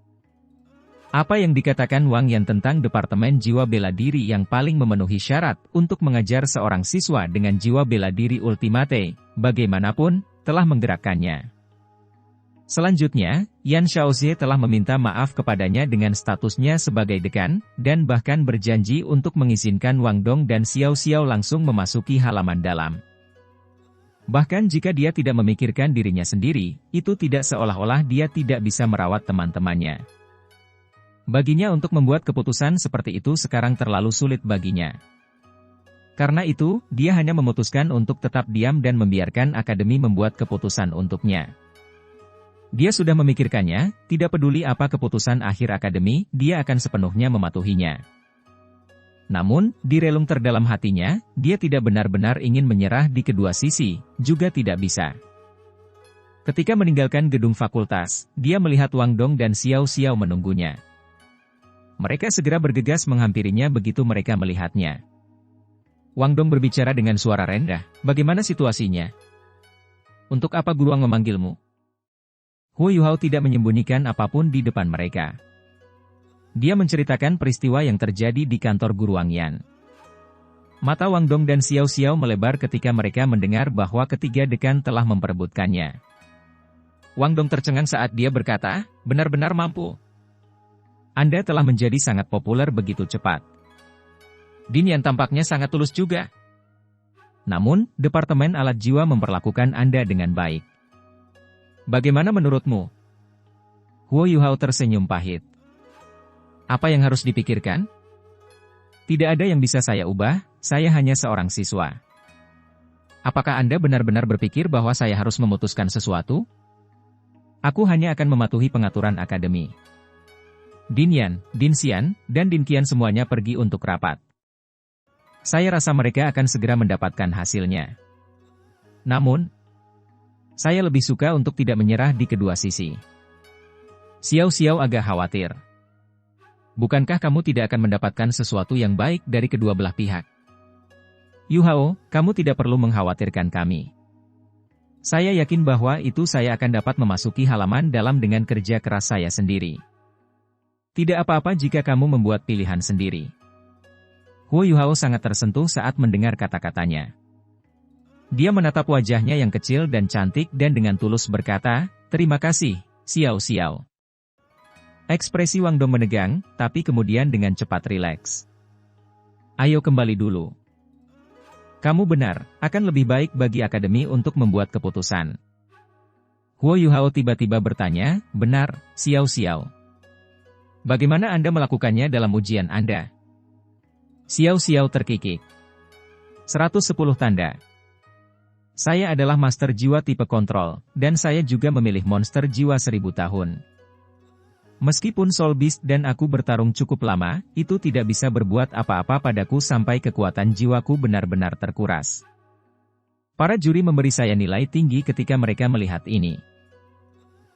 Apa yang dikatakan Wang Yan tentang Departemen Jiwa Bela Diri yang paling memenuhi syarat untuk mengajar seorang siswa dengan jiwa bela diri ultimate, bagaimanapun, telah menggerakkannya. Selanjutnya, Yan Xiaoze telah meminta maaf kepadanya dengan statusnya sebagai dekan, dan bahkan berjanji untuk mengizinkan Wang Dong dan Xiao Xiao langsung memasuki halaman dalam. Bahkan jika dia tidak memikirkan dirinya sendiri, itu tidak seolah-olah dia tidak bisa merawat teman-temannya. Baginya untuk membuat keputusan seperti itu sekarang terlalu sulit baginya. Karena itu, dia hanya memutuskan untuk tetap diam dan membiarkan akademi membuat keputusan untuknya. Dia sudah memikirkannya, tidak peduli apa keputusan akhir akademi, dia akan sepenuhnya mematuhinya. Namun, di relung terdalam hatinya, dia tidak benar-benar ingin menyerah di kedua sisi, juga tidak bisa. Ketika meninggalkan gedung fakultas, dia melihat Wang Dong dan Xiao Xiao menunggunya. Mereka segera bergegas menghampirinya begitu mereka melihatnya. Wang Dong berbicara dengan suara rendah, bagaimana situasinya? Untuk apa guru Wang memanggilmu? Huo Yuhao tidak menyembunyikan apapun di depan mereka. Dia menceritakan peristiwa yang terjadi di kantor guru Wang Yan. Mata Wang Dong dan Xiao Xiao melebar ketika mereka mendengar bahwa ketiga dekan telah memperebutkannya. Wang Dong tercengang saat dia berkata, benar-benar mampu. Anda telah menjadi sangat populer begitu cepat. Din Yan tampaknya sangat tulus juga. Namun, Departemen Alat Jiwa memperlakukan Anda dengan baik. Bagaimana menurutmu? Huo Yuhao tersenyum pahit. Apa yang harus dipikirkan? Tidak ada yang bisa saya ubah, saya hanya seorang siswa. Apakah Anda benar-benar berpikir bahwa saya harus memutuskan sesuatu? Aku hanya akan mematuhi pengaturan akademi. Din Yan, Din Xian, dan Din Qian semuanya pergi untuk rapat. Saya rasa mereka akan segera mendapatkan hasilnya. Namun, Saya lebih suka untuk tidak menyerah di kedua sisi. Xiao Xiao agak khawatir. Bukankah kamu tidak akan mendapatkan sesuatu yang baik dari kedua belah pihak? Yu Hao, kamu tidak perlu mengkhawatirkan kami. Saya yakin bahwa itu saya akan dapat memasuki halaman dalam dengan kerja keras saya sendiri. Tidak apa-apa jika kamu membuat pilihan sendiri. Huo Yuhao sangat tersentuh saat mendengar kata-katanya. Dia menatap wajahnya yang kecil dan cantik dan dengan tulus berkata, "Terima kasih, Xiao Xiao." Ekspresi Wang Dong menegang, tapi kemudian dengan cepat rileks. "Ayo kembali dulu. Kamu benar, akan lebih baik bagi akademi untuk membuat keputusan." Huo Yuhao tiba-tiba bertanya, "Benar, Xiao Xiao. Bagaimana Anda melakukannya dalam ujian Anda?" Xiao Xiao terkikik. 110 tanda. Saya adalah master jiwa tipe kontrol, dan saya juga memilih monster jiwa 1000 tahun. Meskipun Soul Beast dan aku bertarung cukup lama, itu tidak bisa berbuat apa-apa padaku sampai kekuatan jiwaku benar-benar terkuras. Para juri memberi saya nilai tinggi ketika mereka melihat ini.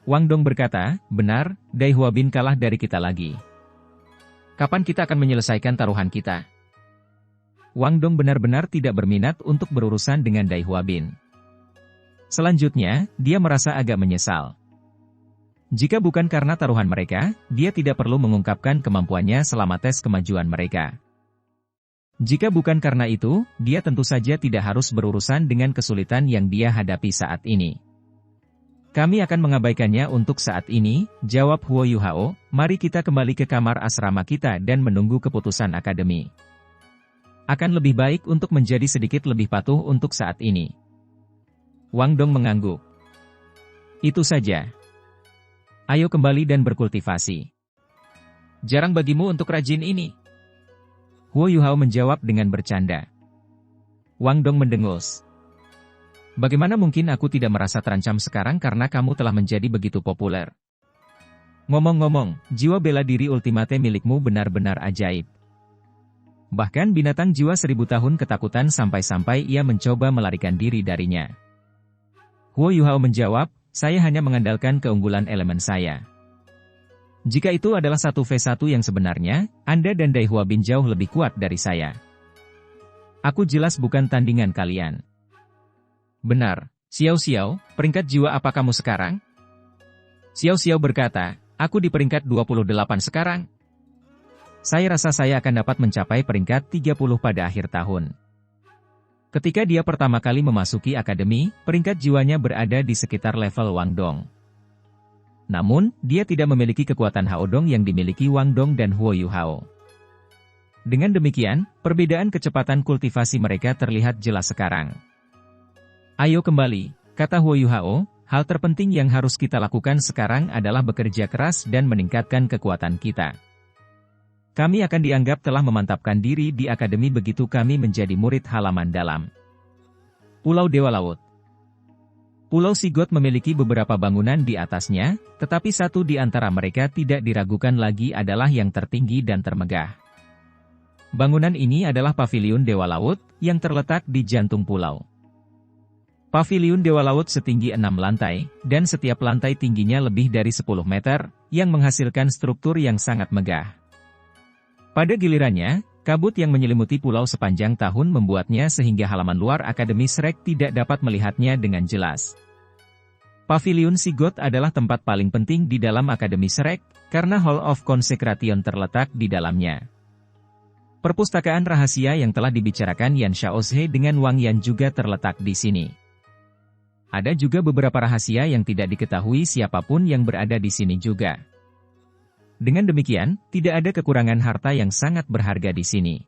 Wang Dong berkata, "Benar, Dai Huabin kalah dari kita lagi. Kapan kita akan menyelesaikan taruhan kita?" Wang Dong benar-benar tidak berminat untuk berurusan dengan Dai Huabin. Selanjutnya, dia merasa agak menyesal. Jika bukan karena taruhan mereka, dia tidak perlu mengungkapkan kemampuannya selama tes kemajuan mereka. Jika bukan karena itu, dia tentu saja tidak harus berurusan dengan kesulitan yang dia hadapi saat ini. "Kami akan mengabaikannya untuk saat ini," jawab Huo Yuhao. "Mari kita kembali ke kamar asrama kita dan menunggu keputusan akademi. Akan lebih baik untuk menjadi sedikit lebih patuh untuk saat ini." Wang Dong mengangguk. "Itu saja. Ayo kembali dan berkultivasi. Jarang bagimu untuk rajin ini." Huo Yuhao menjawab dengan bercanda. Wang Dong mendengus. "Bagaimana mungkin aku tidak merasa terancam sekarang karena kamu telah menjadi begitu populer? Ngomong-ngomong, jiwa bela diri ultimate milikmu benar-benar ajaib. Bahkan binatang jiwa 1000 tahun ketakutan sampai-sampai ia mencoba melarikan diri darinya." Huo Yuhao menjawab, "Saya hanya mengandalkan keunggulan elemen saya. Jika itu adalah 1v1 yang sebenarnya, Anda dan Dai Huabin jauh lebih kuat dari saya. Aku jelas bukan tandingan kalian." "Benar, Xiao Xiao, peringkat jiwa apa kamu sekarang?" Xiao Xiao berkata, "Aku di peringkat 28 sekarang. Saya rasa saya akan dapat mencapai peringkat 30 pada akhir tahun." Ketika dia pertama kali memasuki akademi, peringkat jiwanya berada di sekitar level Wang Dong. Namun, dia tidak memiliki kekuatan Hao Dong yang dimiliki Wang Dong dan Huo Yuhao. Dengan demikian, perbedaan kecepatan kultivasi mereka terlihat jelas sekarang. "Ayo kembali," kata Huo Yuhao, "hal terpenting yang harus kita lakukan sekarang adalah bekerja keras dan meningkatkan kekuatan kita. Kami akan dianggap telah memantapkan diri di akademi begitu kami menjadi murid halaman dalam." Pulau Dewa Laut. Pulau Sigot memiliki beberapa bangunan di atasnya, tetapi satu di antara mereka tidak diragukan lagi adalah yang tertinggi dan termegah. Bangunan ini adalah Paviliun Dewa Laut, yang terletak di jantung pulau. Paviliun Dewa Laut setinggi 6 lantai, dan setiap lantai tingginya lebih dari 10 meter, yang menghasilkan struktur yang sangat megah. Pada gilirannya, kabut yang menyelimuti pulau sepanjang tahun membuatnya sehingga halaman luar Akademi Shrek tidak dapat melihatnya dengan jelas. Paviliun Sigot adalah tempat paling penting di dalam Akademi Shrek, karena Hall of Consecration terletak di dalamnya. Perpustakaan rahasia yang telah dibicarakan Yan Xiaozhe dengan Wang Yan juga terletak di sini. Ada juga beberapa rahasia yang tidak diketahui siapapun yang berada di sini juga. Dengan demikian, tidak ada kekurangan harta yang sangat berharga di sini.